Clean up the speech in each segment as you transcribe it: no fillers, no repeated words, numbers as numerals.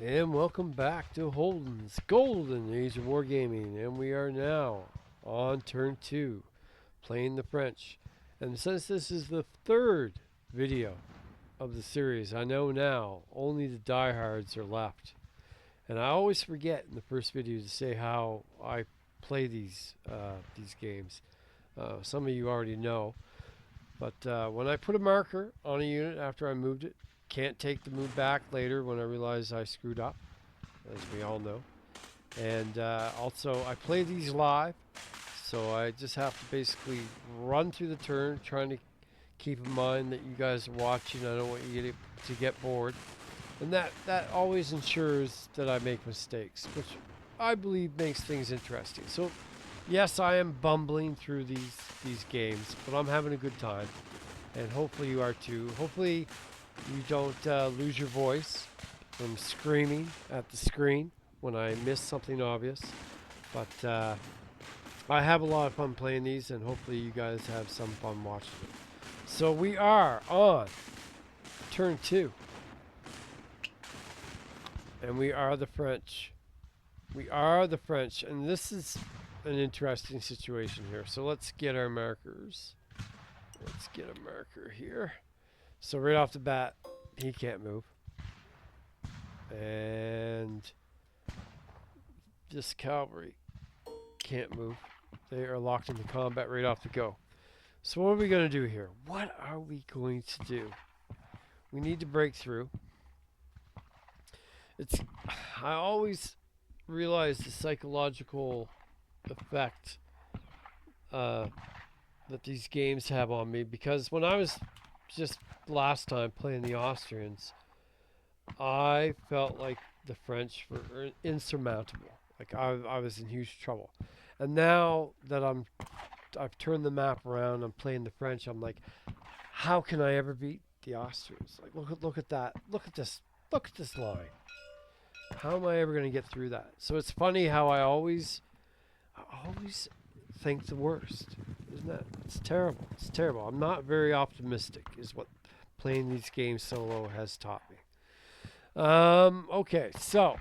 And welcome back to Holden's Golden Age of Wargaming. And we are now on turn 2, playing the French. And since this is the third video of the series, I know now only the diehards are left. And I always forget in the first video to say how I play these games. Some of you already know. But when I put a marker on a unit after I moved it, can't take the move back later when I realize I screwed up, as we all know. And also, I play these live, so I just have to basically run through the turn, trying to keep in mind that you guys are watching. I don't want you to get bored. And that always ensures that I make mistakes, which I believe makes things interesting. So, yes, I am bumbling through these games, but I'm having a good time, and hopefully you are too. Hopefully you don't lose your voice from screaming at the screen when I miss something obvious. But I have a lot of fun playing these, and hopefully you guys have some fun watching them. So we are on turn 2, and we are the French. We are the French, and this is an interesting situation here. So let's get our markers. Let's get a marker here. So right off the bat, he can't move. And this cavalry can't move. They are locked into combat right off the go. So what are we going to do here? What are we going to do? We need to break through. I always realize the psychological effect that these games have on me, because when I was just last time playing the Austrians, I felt like the French were insurmountable. Like I was in huge trouble. And now that I've turned the map around, I'm playing the French, I'm like, how can I ever beat the Austrians? Like look at that. Look at this line. How am I ever going to get through that? So it's funny how I always think the worst. Isn't that? It's terrible. It's terrible. I'm not very optimistic is what playing these games solo has taught me. Okay, so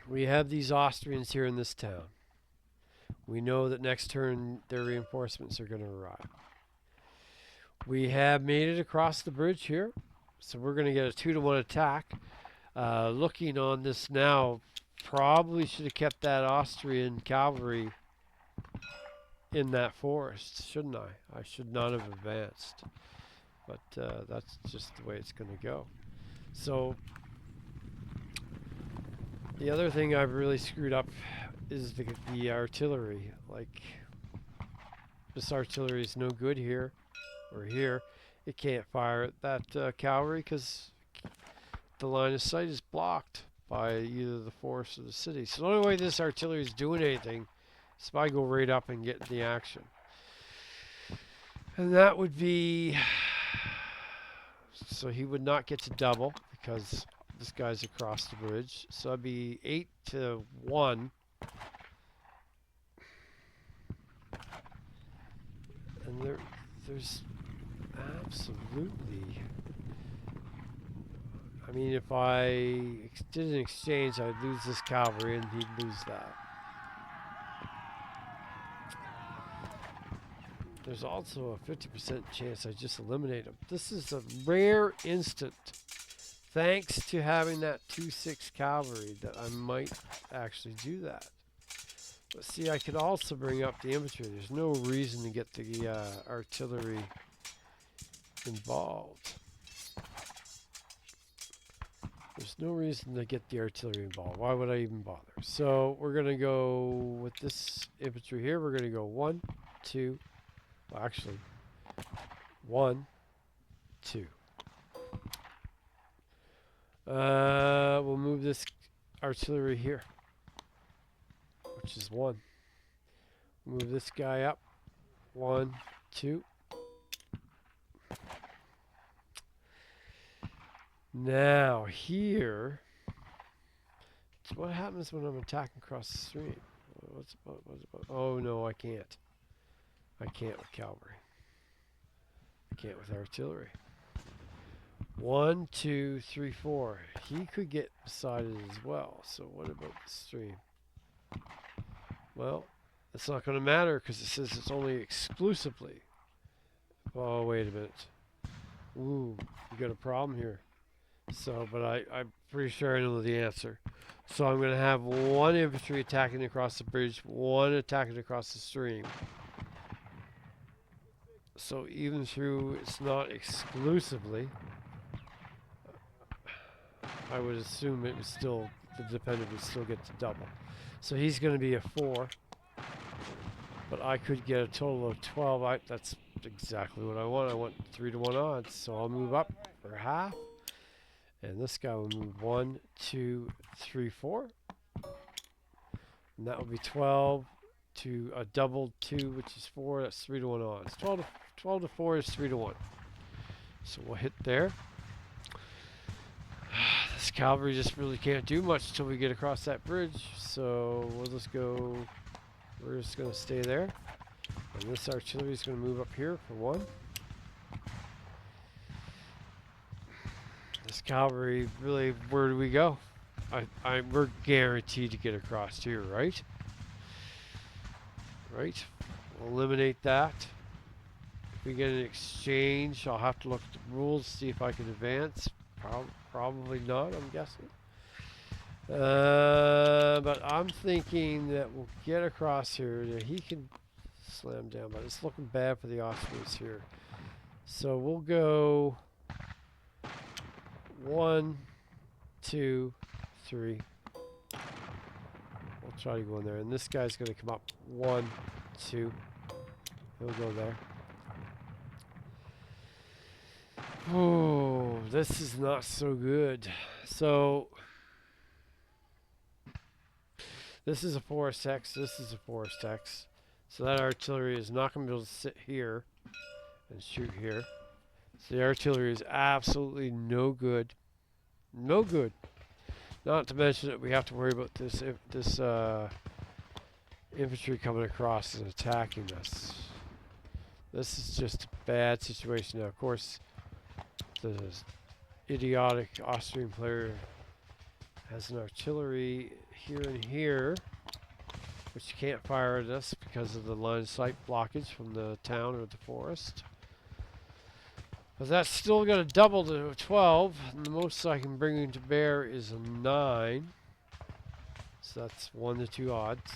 we have these Austrians here in this town. We know that next turn their reinforcements are going to arrive. We have made it across the bridge here, so we're going to get a 2-to-1 attack. Looking on this now, probably should have kept that Austrian cavalry in that forest, shouldn't I? I should not have advanced, but that's just the way it's going to go. So the other thing I've really screwed up is the artillery. Like, this artillery is no good here or here. It can't fire at that cavalry because the line of sight is blocked by either the forest or the city. So the only way this artillery is doing anything is if I go right up and get the action. And that would be... So he would not get to double because this guy's across the bridge. So that'd be 8-to-1. And there's absolutely... I mean, if I did an exchange, I'd lose this cavalry and he'd lose that. There's also a 50% chance I just eliminate him. This is a rare instant, thanks to having that 2-6 cavalry, that I might actually do that. But see, I could also bring up the infantry. There's no reason to get the artillery involved. There's no reason to get the artillery involved. Why would I even bother? So we're going to go with this infantry here. We're going to go 1, 2. Well, actually, 1, 2. We'll move this artillery here, which is 1. Move this guy up. 1, 2. Now here, so what happens when I'm attacking across the stream? Oh no, I can't. I can't with cavalry. I can't with artillery. 1, 2, 3, 4. He could get beside it as well. So what about the stream? Well, it's not going to matter because it says it's only exclusively. Oh, wait a minute. Ooh, you got a problem here. So, but I'm pretty sure I know the answer. So I'm going to have one infantry attacking across the bridge, one attacking across the stream. So even through it's not exclusively, I would assume it would still, the dependent would still get to double. So he's going to be a 4. But I could get a total of 12. That's exactly what I want. I want 3 to 1 odds. So I'll move up for half. And this guy will move 1, 2, 3, 4. And that will be 12 to a double 2, which is 4. That's 3 to 1 odds. 12 to 4 is 3 to 1. So we'll hit there. This cavalry just really can't do much until we get across that bridge. So we'll just go. We're just going to stay there. And this artillery is going to move up here for 1. This cavalry, really, where do we go? We're guaranteed to get across here, right? Right? We'll eliminate that. If we get an exchange, I'll have to look at the rules, see if I can advance. Probably not, I'm guessing. But I'm thinking that we'll get across here. He can slam down, but it's looking bad for the Austrians here. So we'll go 1, 2, 3. We'll try to go in there. And this guy's going to come up 1, 2. He'll go there. Oh, this is not so good. So this is a forest X. This is a forest X. So that artillery is not going to be able to sit here and shoot here. So the artillery is absolutely no good. No good. Not to mention that we have to worry about this infantry coming across and attacking us. This is just a bad situation. Now, of course, the idiotic Austrian player has an artillery here and here, which can't fire at us because of the line of sight blockage from the town or the forest. But that's still going to double to a 12, and the most I can bring into bear is a 9. So that's 1 to 2 odds.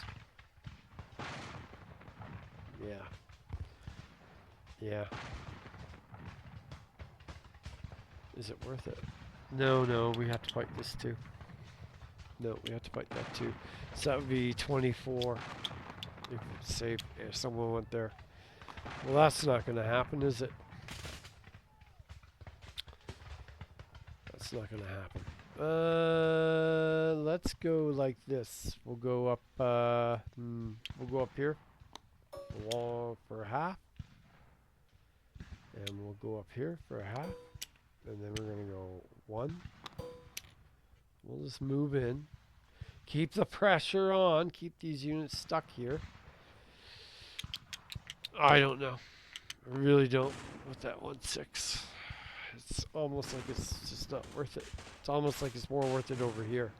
Yeah. Yeah. Is it worth it? No, we have to fight this too. No, we have to fight that too. So that would be 24. If someone went there. Well, that's not going to happen, is it? That's not going to happen. Let's go like this. We'll go up. We'll go up here. For half. And we'll go up here for a half. And then we're going to go 1. We'll just move in. Keep the pressure on. Keep these units stuck here. I don't know. I really don't with that 1-6. It's almost like it's just not worth it. It's almost like it's more worth it over here.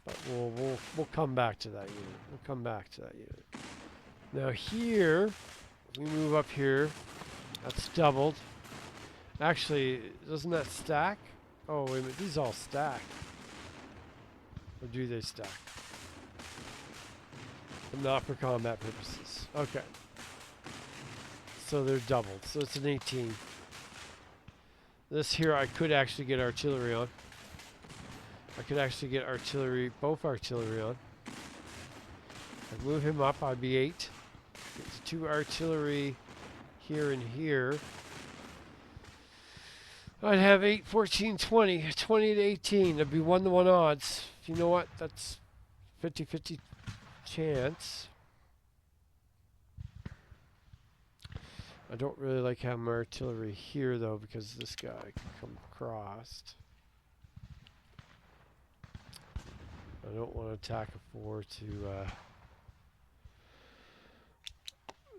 But we'll come back to that unit. We'll come back to that unit. Now here, we move up here. That's doubled. Actually, doesn't that stack? Oh, wait a minute. These all stack. Or do they stack? But not for combat purposes. Okay. So they're doubled. So it's an 18. This here I could actually get artillery on. I could actually get artillery, both artillery on. I'd move him up, I'd be 8. Get the 2 artillery here and here. I'd have 8, 14, 20. 20 to 18. That'd be 1 to 1 odds. You know what? That's 50-50 chance. I don't really like having my artillery here though, because this guy can come across. I don't want to attack a 4 to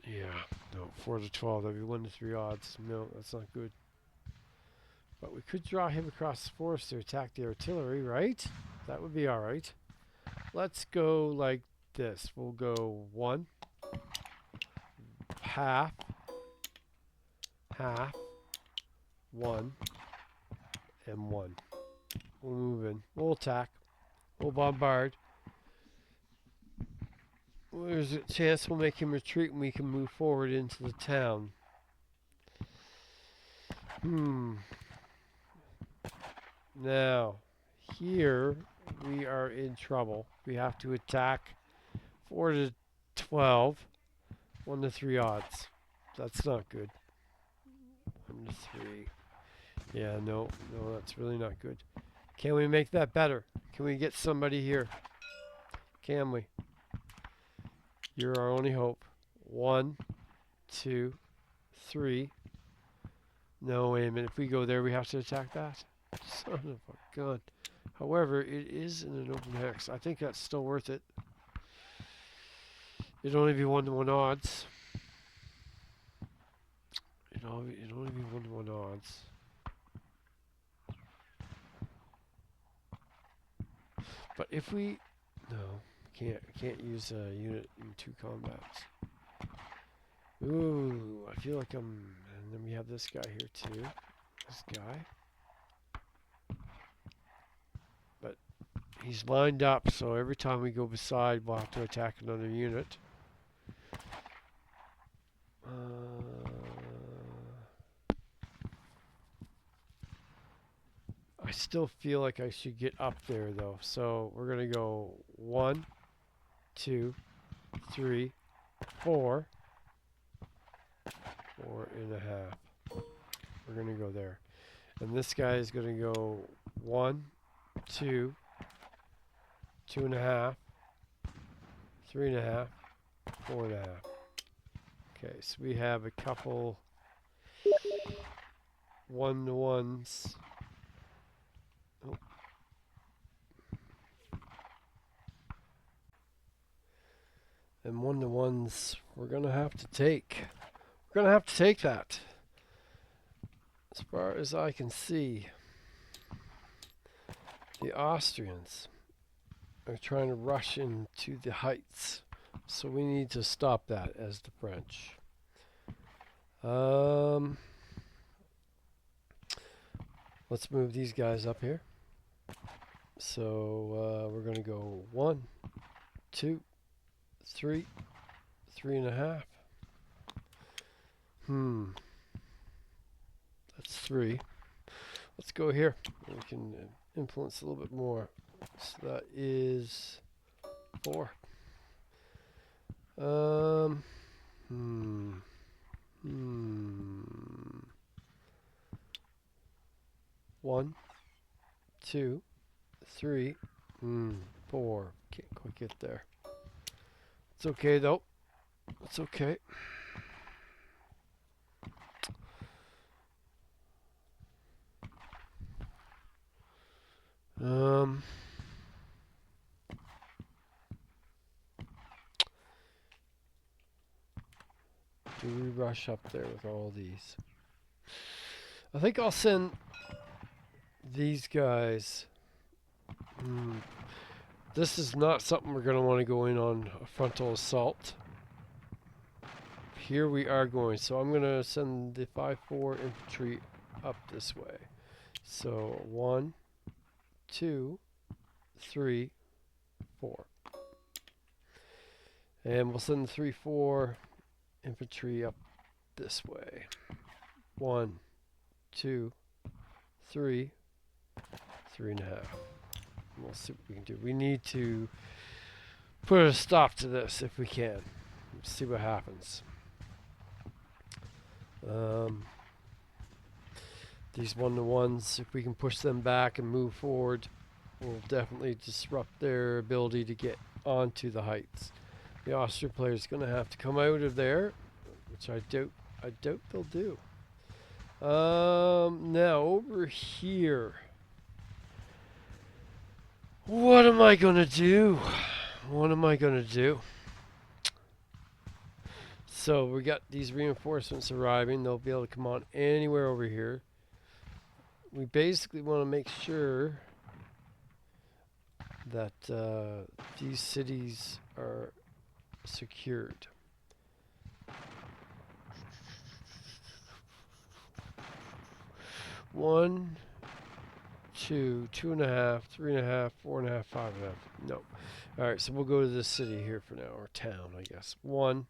yeah, no, 4 to 12, that'd be 1 to 3 odds. No, that's not good. But we could draw him across the forest to attack the artillery, right? That would be alright. Let's go like this. We'll go 1, half, half, 1, and 1. We'll move in. We'll attack. We'll bombard. There's a chance we'll make him retreat and we can move forward into the town. Now, here we are in trouble. We have to attack 4 to 12, 1 to 3 odds. That's not good. 1 to 3. Yeah, no, that's really not good. Can we make that better? Can we get somebody here? Can we? You're our only hope. 1, 2, 3. No, wait a minute. If we go there, we have to attack that. Son of a gun. However, it is in an open hex. I think that's still worth it. It'd only be 1 to 1 odds. It'd only be 1 to 1 odds. But if we... No, can't use a unit in 2 combats. Ooh, I feel like I'm... And then we have this guy here too. This guy. But he's lined up, so every time we go beside, we'll have to attack another unit. I still feel like I should get up there though. So we're going to go 1, 2, 3, 4. 4.5. We're going to go there. And this guy is going to go 1, 2, 2.5, 3.5, 4.5. Okay, so we have a couple 1 to 1s. Oh. And 1 to 1s we're going to have to take. We're going to have to take that. As far as I can see, the Austrians are trying to rush into the heights. So we need to stop that as the French. Let's move these guys up here. So we're going to go 1, 2, 3, 3.5. That's 3. Let's go here. We can influence a little bit more. So that is 4. 1, 2, 3, 4. Can't quite get there. It's okay though. It's okay. Do we rush up there with all these? I think I'll send these guys. This is not something we're going to want to go in on a frontal assault. Here we are going. So I'm going to send the 5-4 infantry up this way. So 1, 2, 3, 4. And we'll send the 3-4 infantry up this way. 1, 2, 3, 3.5. We'll see what we can do. We need to put a stop to this if we can. Let's see what happens. These 1-to-1s, if we can push them back and move forward, will definitely disrupt their ability to get onto the heights. The Austrian player is going to have to come out of there, which I doubt they'll do. Now over here, what am I going to do? What am I going to do? So we got these reinforcements arriving. They'll be able to come on anywhere over here. we basically want to make sure that these cities are secured. One, two, 2.5, 3.5, 4.5, 5.5. No. All right, so we'll go to this city here for now, or town, I guess. 1,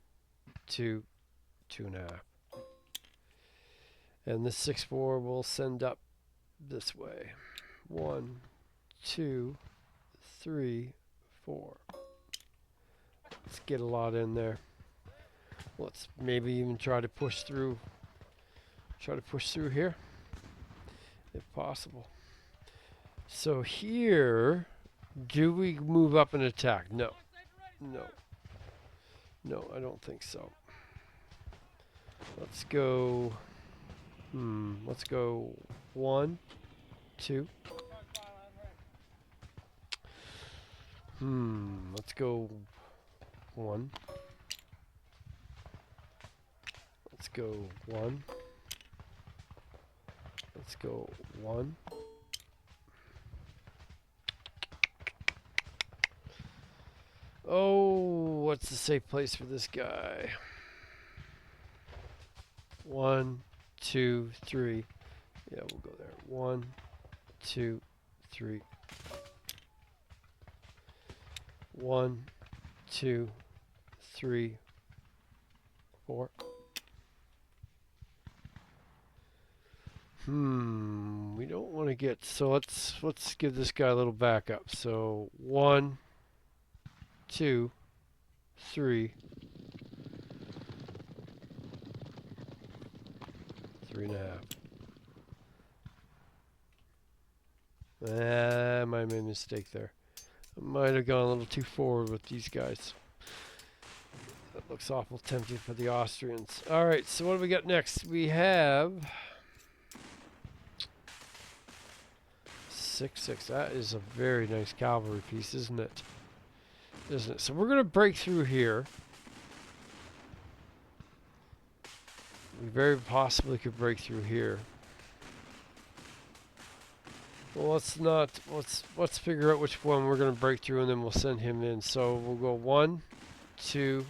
2, 2.5. And this 6-4 will send up this way. 1, 2, 3, 4. Let's get a lot in there. Let's maybe even try to push through. Try to push through here, if possible. So here, do we move up and attack? No. No. No, I don't think so. Let's go. Let's go 1, 2. Let's go 1. Let's go 1. Let's go 1. Oh, what's the safe place for this guy? 1, 2, 3. Yeah, we'll go there. 1, 2, 3. 1, 2, 3, 4. We don't want to get, so let's give this guy a little backup. So 1, 2, 3, 3.5. I might have made a mistake there. I might have gone a little too forward with these guys. That looks awful tempting for the Austrians. Alright, so what do we got next? We have 6-6. That is a very nice cavalry piece, isn't it? Isn't it? So we're going to break through here. We very possibly could break through here. Well, let's figure out which one we're going to break through, and then we'll send him in. So we'll go 1, 2,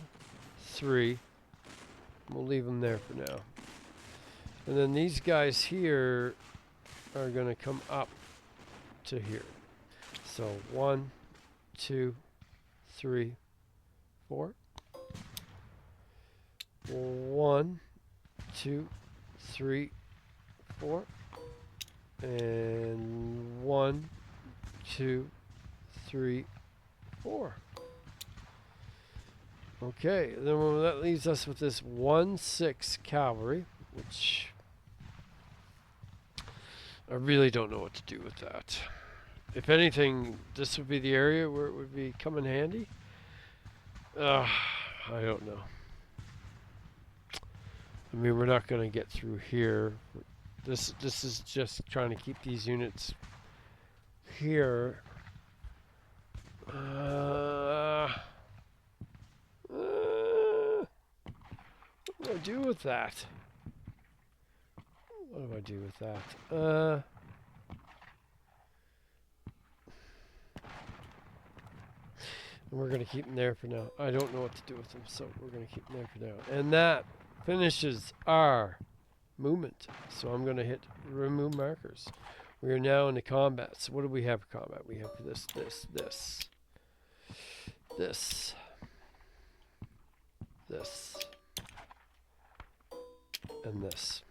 3. We'll leave him there for now. And then these guys here are going to come up to here. So 1, 2, 3, 4. 1, 2, 3, 4. And 1, 2, 3, 4. Okay, then that leaves us with this 1-6 cavalry, which I really don't know what to do with that. If anything, this would be the area where it would be come in handy. I don't know. I mean, we're not going to get through here. This is just trying to keep these units here. What do I do with that? What do I do with that? And we're going to keep them there for now. I don't know what to do with them, so we're going to keep them there for now. And that finishes our movement. So I'm going to hit remove markers. We are now into combat. So what do we have for combat? We have this, and this.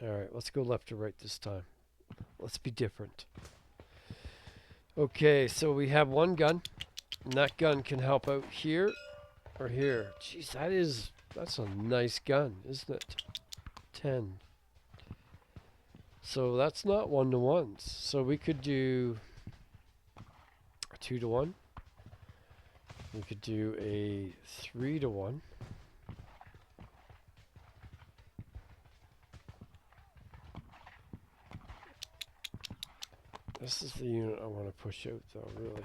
Alright, let's go left to right this time. Let's be different. Okay, so we have one gun. And that gun can help out here or here. Jeez, that's a nice gun, isn't it? 10. So that's not 1-to-1s. So we could do a 2-to-1. We could do a 3-to-1. This is the unit I want to push out, though, really.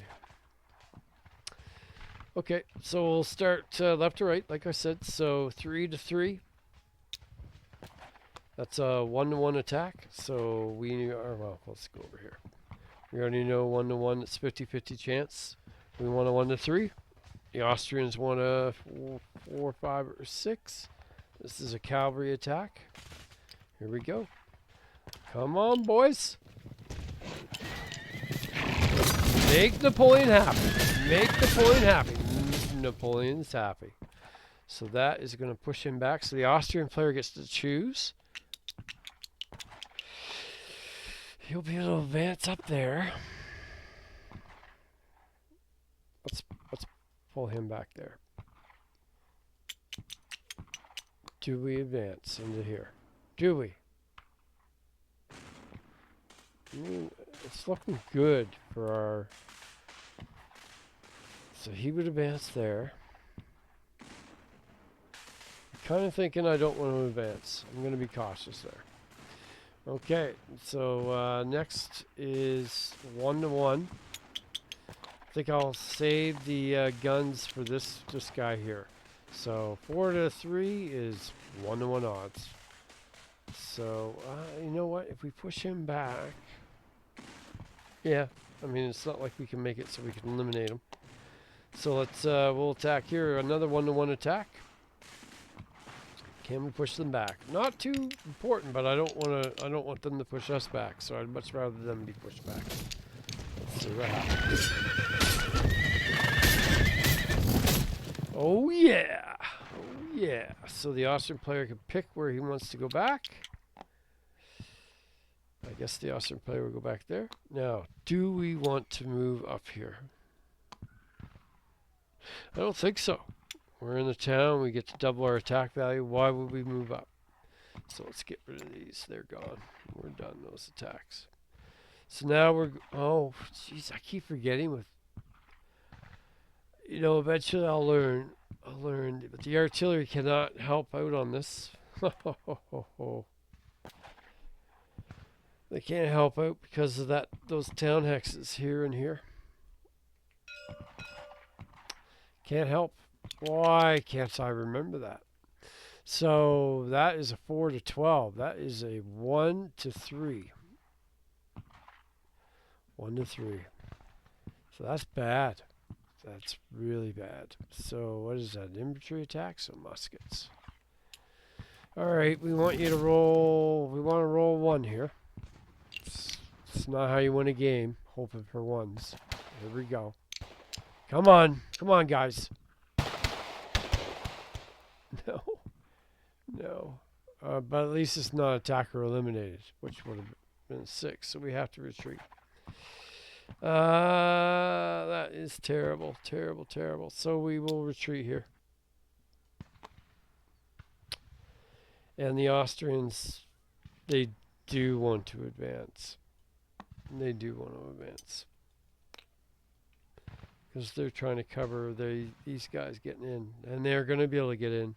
Okay, so we'll start left to right, like I said. So 3 to 3. That's a 1-to-1 attack. So we are, well, let's go over here. We already know 1-to-1, it's 50-50 chance. We want a 1-to-3. The Austrians want a 4, 5, or 6. This is a cavalry attack. Here we go. Come on, boys. Make Napoleon happy. Make Napoleon happy. Napoleon's happy. So that is going to push him back. So the Austrian player gets to choose. He'll be able to advance up there. Let's pull him back there. Do we advance into here? Do we? I mean, it's looking good for our... So he would advance there. Kind of thinking I don't want to advance. I'm going to be cautious there. Okay, so next is 1-to-1. I think I'll save the guns for this guy here. So 4-to-3 is 1-to-1 odds. So you know what? If we push him back, yeah. I mean, it's not like we can make it so we can eliminate him. So let's we'll attack here. Another 1-to-1 attack. Can we push them back? Not too important, but I don't want them to push us back. So I'd much rather them be pushed back. Let's see what happens. Oh yeah. Oh yeah. So the Austrian player can pick where he wants to go back. I guess the Austrian player will go back there. Now, do we want to move up here? I don't think so. We're in the town. We get to double our attack value. Why would we move up? So let's get rid of these. They're gone. We're done those attacks. So now we're... Oh, jeez, I keep forgetting with... You know, eventually I'll learn. But the artillery cannot help out on this. They can't help out because of those town hexes here and here. Can't help. Why can't I remember that? So that is a 4-to-12. That is a 1-to-3. 1-to-3. So that's bad. That's really bad. So what is that? Infantry attacks or muskets? All right, we want you to roll. We want to roll 1 here. It's not how you win a game, hoping for 1s. Here we go. Come on. Come on, guys. No. No. But at least it's not attacker eliminated, which would have been 6, so we have to retreat. That is terrible, terrible, terrible. So we will retreat here. And the Austrians, they do want to advance. They do want to advance. Because they're trying to cover these guys getting in. And they're going to be able to get in.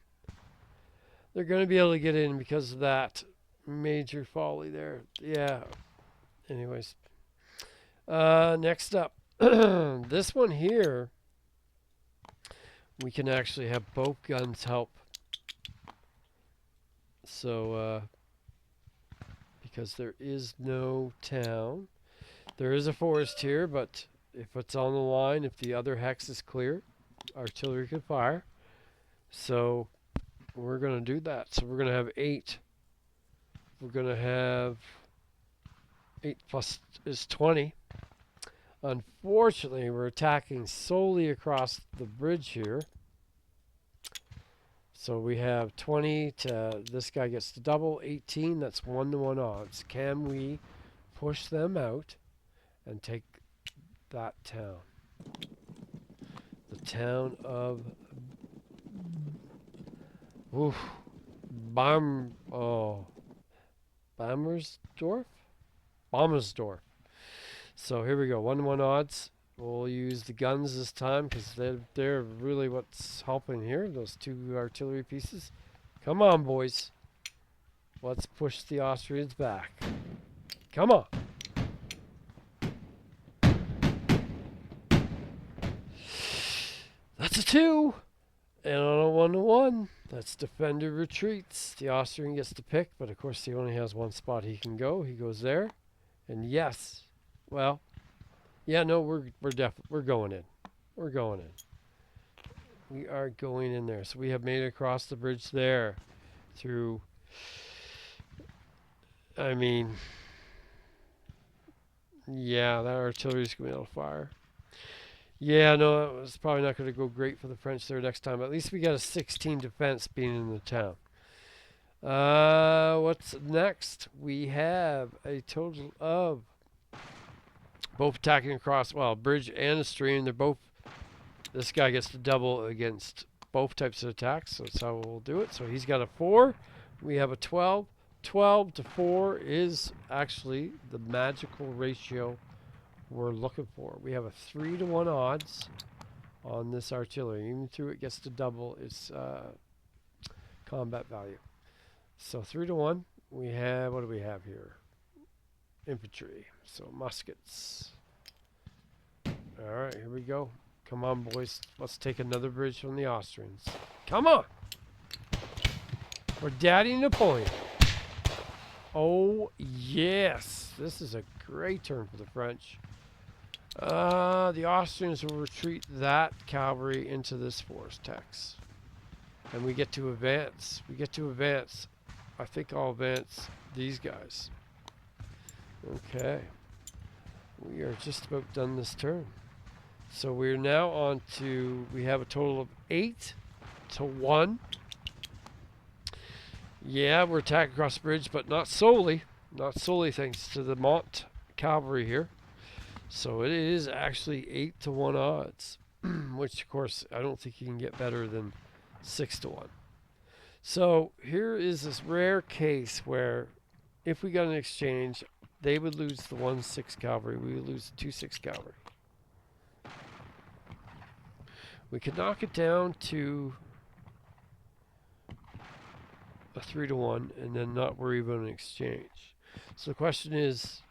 They're going to be able to get in because of that major folly there. Yeah. Anyways. Next up. This one here. We can actually have both guns help. So, because there is no town. There is a forest here, but if it's on the line, if the other hex is clear, artillery can fire. So we're going to do that. So we're going to have 8. We're going to have 8 plus is 20. Unfortunately, we're attacking solely across the bridge here. So we have 20 to, this guy gets to double, 18, that's 1-to-1 odds. Can we push them out and take that town? The town of Bammersdorf? Bommersdorf. So here we go, 1-to-1 odds. We'll use the guns this time because they're really what's helping here. Those 2 artillery pieces. Come on, boys. Let's push the Austrians back. Come on. That's a 2. And on a 1-to-1. That's defender retreats. The Austrian gets to pick, but of course he only has one spot he can go. He goes there. And yes, well, yeah, no, we're going in. We're going in. We are going in there. So we have made it across the bridge there through, I mean, yeah, that artillery's going to be able to fire. Yeah, no, it was probably not going to go great for the French there next time. At least we got a 16 defense being in the town. What's next? We have a total of both attacking across, well, bridge and a stream. They're both, this guy gets to double against both types of attacks. So that's how we'll do it. So he's got a 4. We have a 12. 12 to 4 is actually the magical ratio we're looking for. We have a 3-to-1 odds on this artillery. Even through it gets to double its combat value. So 3-to-1. We have, what do we have here? Infantry. So muskets. Alright, here we go. Come on, boys. Let's take another bridge from the Austrians. Come on! For Daddy Napoleon. Oh, yes. This is a great turn for the French. The Austrians will retreat that cavalry into this forest text. And we get to advance. We get to advance. I think I'll advance these guys. Okay. We are just about done this turn. So we're now on to, we have a total of 8-to-1. Yeah, we're attacking across the bridge, but not solely. Not solely thanks to the Mont cavalry here. So it is actually 8-to-1 odds, which of course I don't think you can get better than 6-to-1. So here is this rare case where if we got an exchange, they would lose the 1-6 cavalry, we would lose the 2-6 cavalry. We could knock it down to a 3-to-1 and then not worry about an exchange. So the question is,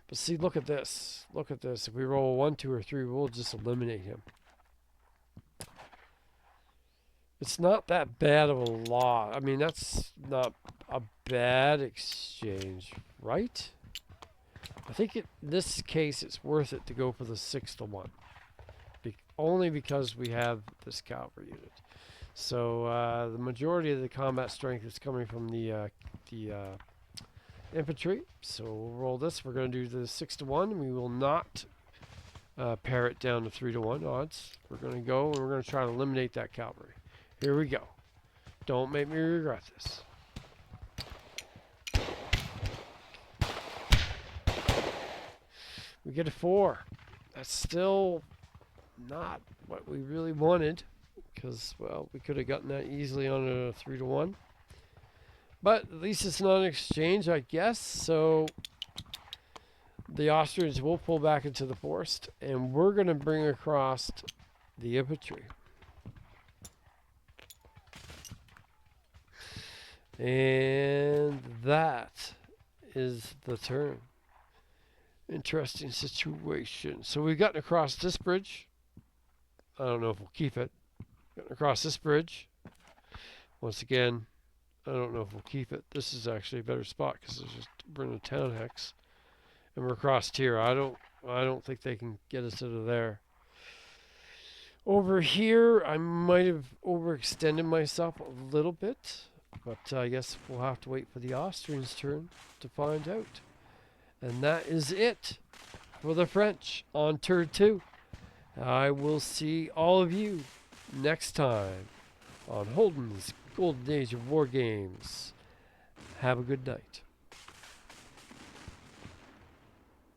but see, look at this. Look at this. If we roll a 1, 2, or 3, we'll just eliminate him. It's not that bad of a law. I mean, that's not a bad exchange, right? I think in this case it's worth it to go for the 6-to-1. Only because we have this cavalry unit. So the majority of the combat strength is coming from the infantry. So we'll roll this. We're going to do the 6-to-1. We will not pare it down to 3-to-1 odds. We're going to go and we're going to try to eliminate that cavalry. Here we go. Don't make me regret this. We get a 4. That's still not what we really wanted, because, well, we could have gotten that easily on a 3-to-1. But at least it's not an exchange, I guess. So the Austrians will pull back into the forest, and we're going to bring across the infantry. And that is the turn. Interesting situation. So we've gotten across this bridge. I don't know if we'll keep it. Gotten across this bridge. Once again, I don't know if we'll keep it. This is actually a better spot because it's just we're in a town hex, and we're across here. I don't think they can get us out of there. Over here, I might have overextended myself a little bit, but I guess we'll have to wait for the Austrians' turn to find out. And that is it for the French on turn 2. I will see all of you next time on Holden's Golden Age of War Games. Have a good night.